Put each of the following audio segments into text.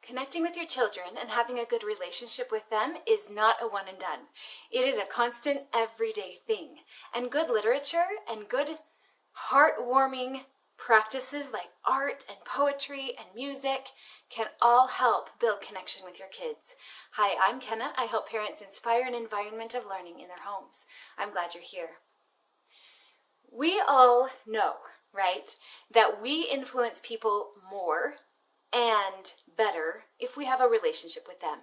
Connecting with your children and having a good relationship with them is not a one and done. It is a constant, everyday thing. And good literature and good, heartwarming practices like art and poetry and music can all help build connection with your kids. Hi, I'm Kenna. I help parents inspire an environment of learning in their homes. I'm glad you're here. We all know, right, that we influence people more and better if we have a relationship with them.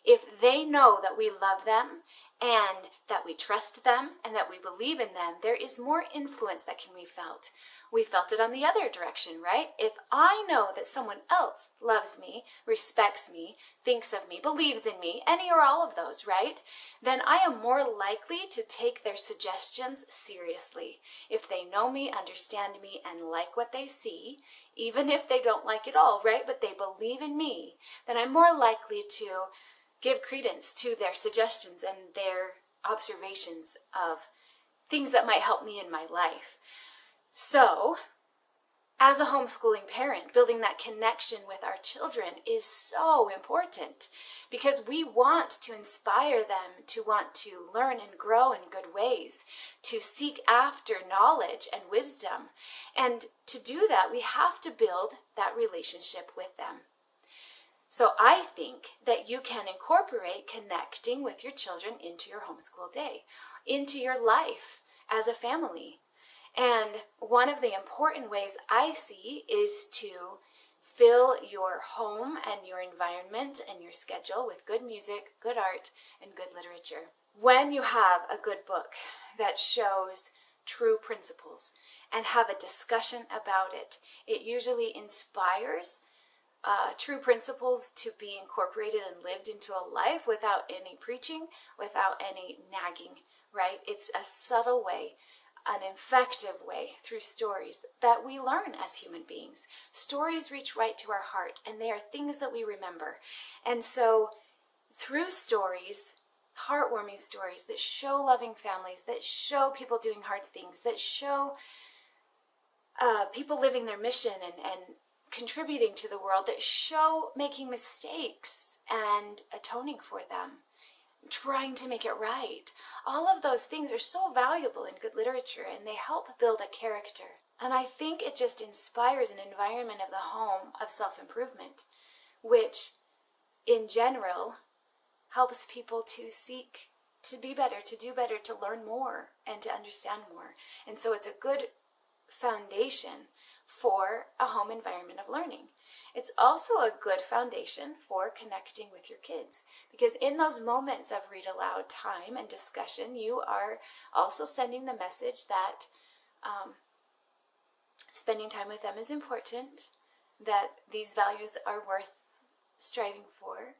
If they know that we love them and that we trust them and that we believe in them, there is more influence that can be felt. We felt it on the other direction, right? If I know that someone else loves me, respects me, thinks of me, believes in me, any or all of those, right? Then I am more likely to take their suggestions seriously. If they know me, understand me, and like what they see, even if they don't like it all, right? But they believe in me, then I'm more likely to give credence to their suggestions and their observations of things that might help me in my life. So, as a homeschooling parent, building that connection with our children is so important because we want to inspire them to want to learn and grow in good ways, to seek after knowledge and wisdom. And to do that, we have to build that relationship with them. So I think that you can incorporate connecting with your children into your homeschool day, into your life as a family. And one of the important ways I see is to fill your home and your environment and your schedule with good music, good art, and good literature. When you have a good book that shows true principles and have a discussion about it, it usually inspires true principles to be incorporated and lived into a life without any preaching, without any nagging, right? It's a subtle way, an effective way through stories that we learn as human beings. Stories reach right to our heart, and they are things that we remember. And so through stories, heartwarming stories that show loving families, that show people doing hard things, that show people living their mission and contributing to the world, that show making mistakes and atoning for them, trying to make it right. All of those things are so valuable in good literature, and they help build a character. And I think it just inspires an environment of the home of self-improvement, which in general helps people to seek to be better, to do better, to learn more, and to understand more. And so it's a good foundation for a home environment of learning. It's also a good foundation for connecting with your kids, because in those moments of read aloud time and discussion, you are also sending the message that spending time with them is important, that these values are worth striving for,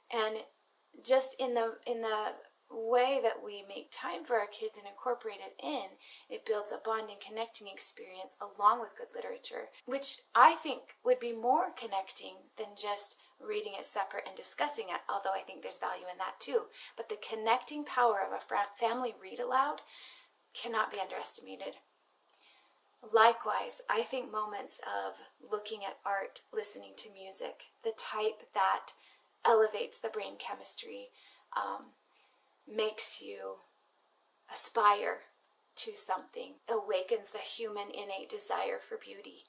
and just in the way that we make time for our kids and incorporate it in, it builds a bonding, connecting experience along with good literature, which I think would be more connecting than just reading it separate and discussing it, although I think there's value in that too. But the connecting power of a family read aloud cannot be underestimated. Likewise, I think moments of looking at art, listening to music, the type that elevates the brain chemistry, makes you aspire to something, awakens the human innate desire for beauty.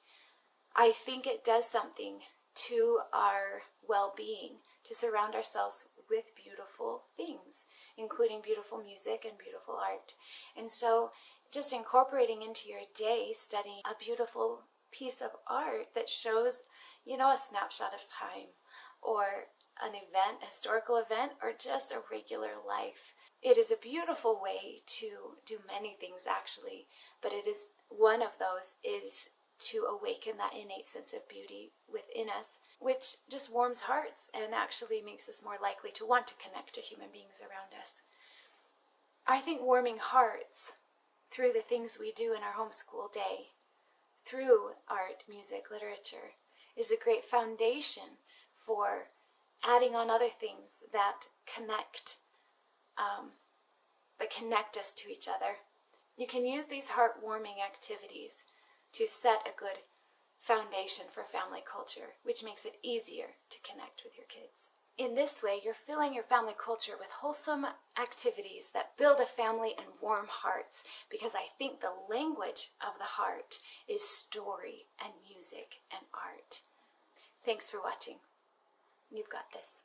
I think it does something to our well-being to surround ourselves with beautiful things, including beautiful music and beautiful art. And so just incorporating into your day, studying a beautiful piece of art that shows, a snapshot of time, or an event, a historical event, or just a regular life. It is a beautiful way to do many things actually, but it is one of those is to awaken that innate sense of beauty within us, which just warms hearts and actually makes us more likely to want to connect to human beings around us. I think warming hearts through the things we do in our homeschool day, through art, music, literature, is a great foundation for adding on other things that connect us to each other. You can use these heartwarming activities to set a good foundation for family culture, which makes it easier to connect with your kids. In this way, you're filling your family culture with wholesome activities that build a family and warm hearts, because I think the language of the heart is story and music and art. Thanks for watching. You've got this.